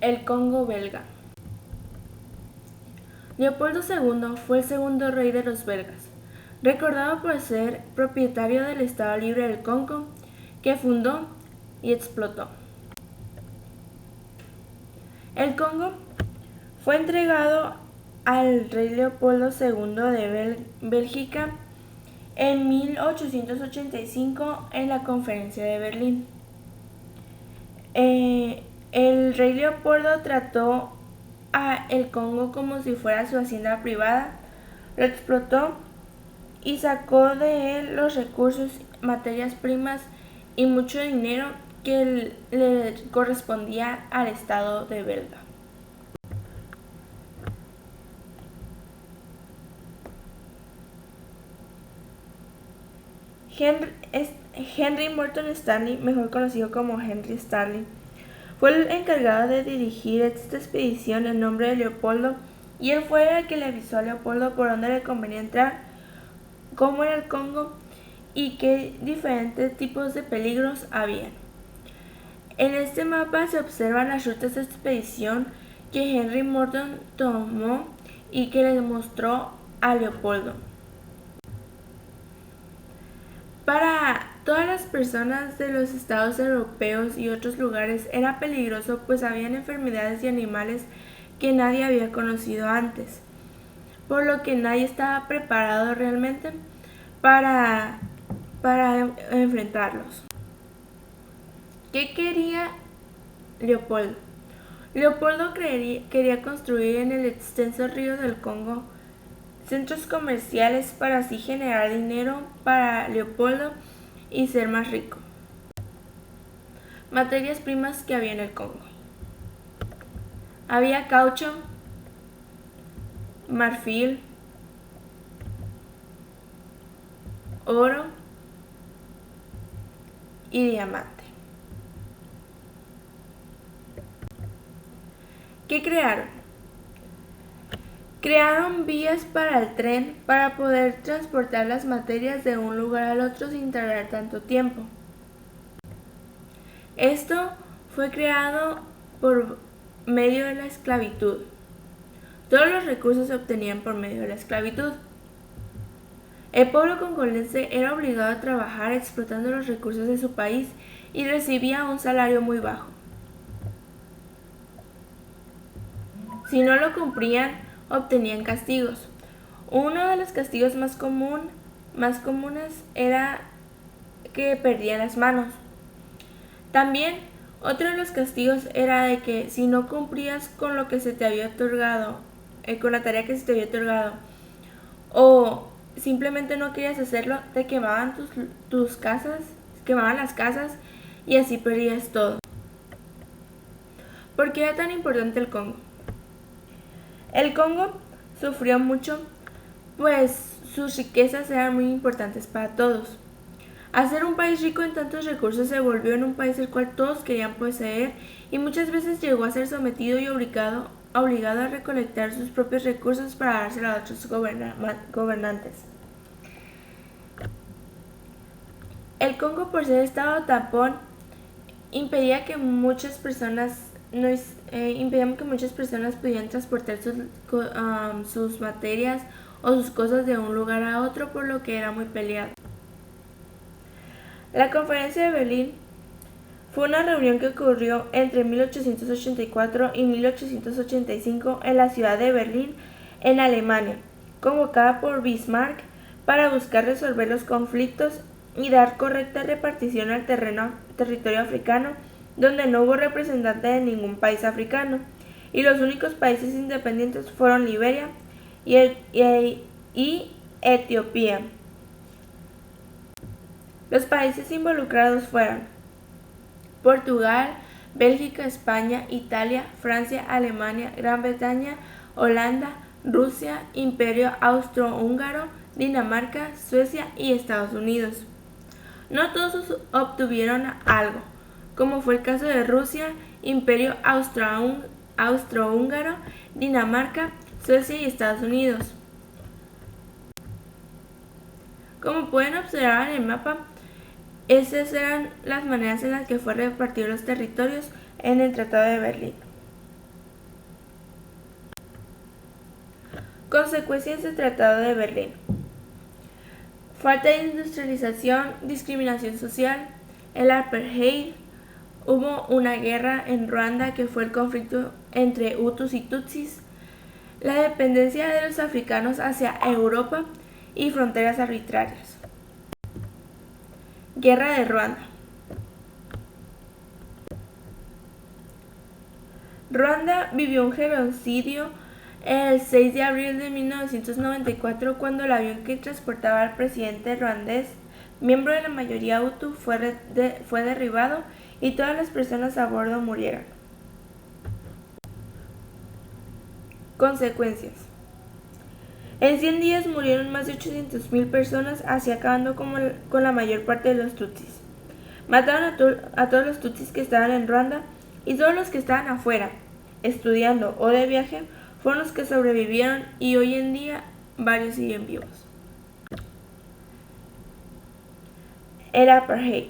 El Congo belga. Leopoldo II fue el segundo rey de los belgas, recordado por ser propietario del Estado Libre del Congo, que fundó y explotó. El Congo fue entregado al rey Leopoldo II de Bélgica en 1885 en la Conferencia de Berlín. El rey Leopoldo trató a el Congo como si fuera su hacienda privada, lo explotó y sacó de él los recursos, materias primas y mucho dinero que le correspondía al Estado de belga. Henry Morton Stanley, mejor conocido como Henry Stanley, fue el encargado de dirigir esta expedición en nombre de Leopoldo, y él fue el que le avisó a Leopoldo por dónde le convenía entrar, cómo era el Congo y qué diferentes tipos de peligros había. En este mapa se observan las rutas de expedición que Henry Morton tomó y que le mostró a Leopoldo. Para todas las personas de los estados europeos y otros lugares era peligroso, pues habían enfermedades y animales que nadie había conocido antes, por lo que nadie estaba preparado realmente para enfrentarlos. ¿Qué quería Leopoldo? Leopoldo quería construir en el extenso río del Congo centros comerciales para así generar dinero para Leopoldo y ser más rico. Materias primas que había en el Congo. Había caucho, marfil, oro y diamante. ¿Qué crearon? Crearon vías para el tren para poder transportar las materias de un lugar al otro sin tardar tanto tiempo. Esto fue creado por medio de la esclavitud. Todos los recursos se obtenían por medio de la esclavitud. El pueblo congolense era obligado a trabajar explotando los recursos de su país y recibía un salario muy bajo. Si no lo cumplían, obtenían castigos. Uno de los castigos más comunes era que perdían las manos. También otro de los castigos era de que si no cumplías con lo que se te había otorgado, con la tarea que se te había otorgado, o simplemente no querías hacerlo, te quemaban tus casas, quemaban las casas y así perdías todo. ¿Por qué era tan importante el Congo? El Congo sufrió mucho, pues sus riquezas eran muy importantes para todos. Al ser un país rico en tantos recursos, se volvió en un país el cual todos querían poseer y muchas veces llegó a ser sometido y obligado a recolectar sus propios recursos para dárselo a otros gobernantes. El Congo, por ser estado tampón, impedía que muchas personas pudieran transportar sus materias o sus cosas de un lugar a otro, por lo que era muy peleado. La Conferencia de Berlín fue una reunión que ocurrió entre 1884 y 1885 en la ciudad de Berlín, en Alemania, convocada por Bismarck para buscar resolver los conflictos y dar correcta repartición al territorio africano, donde no hubo representante de ningún país africano, y los únicos países independientes fueron Liberia y Etiopía. Los países involucrados fueron Portugal, Bélgica, España, Italia, Francia, Alemania, Gran Bretaña, Holanda, Rusia, Imperio Austrohúngaro, Dinamarca, Suecia y Estados Unidos. No todos obtuvieron algo, como fue el caso de Rusia, Imperio Austrohúngaro, Dinamarca, Suecia y Estados Unidos. Como pueden observar en el mapa, esas eran las maneras en las que fue repartido los territorios en el Tratado de Berlín. Consecuencias del Tratado de Berlín. Falta de industrialización, discriminación social, el apartheid, hubo una guerra en Ruanda que fue el conflicto entre Hutus y Tutsis, la dependencia de los africanos hacia Europa y fronteras arbitrarias. Guerra de Ruanda. Ruanda vivió un genocidio el 6 de abril de 1994 cuando el avión que transportaba al presidente ruandés, miembro de la mayoría Hutu, fue derribado y todas las personas a bordo murieron. Consecuencias. En 100 días murieron más de 800,000 personas, así acabando con la mayor parte de los tutsis. Mataron a todos los tutsis que estaban en Ruanda y todos los que estaban afuera, estudiando o de viaje, fueron los que sobrevivieron y hoy en día varios siguen vivos. El apartheid.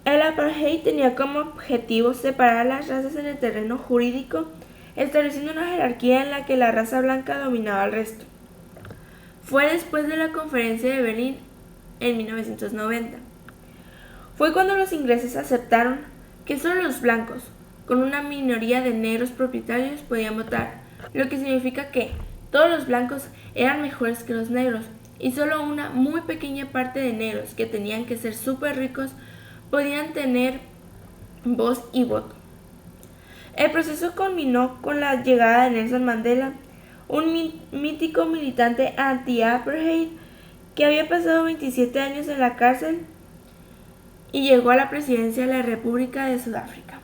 El apartheid tenía como objetivo separar a las razas en el terreno jurídico, estableciendo una jerarquía en la que la raza blanca dominaba al resto. Fue después de la Conferencia de Berlín en 1990. Fue cuando los ingleses aceptaron que solo los blancos, con una minoría de negros propietarios, podían votar, lo que significa que todos los blancos eran mejores que los negros y solo una muy pequeña parte de negros que tenían que ser súper ricos podían tener voz y voto. El proceso culminó con la llegada de Nelson Mandela, un mítico militante anti-apartheid que había pasado 27 años en la cárcel y llegó a la presidencia de la República de Sudáfrica.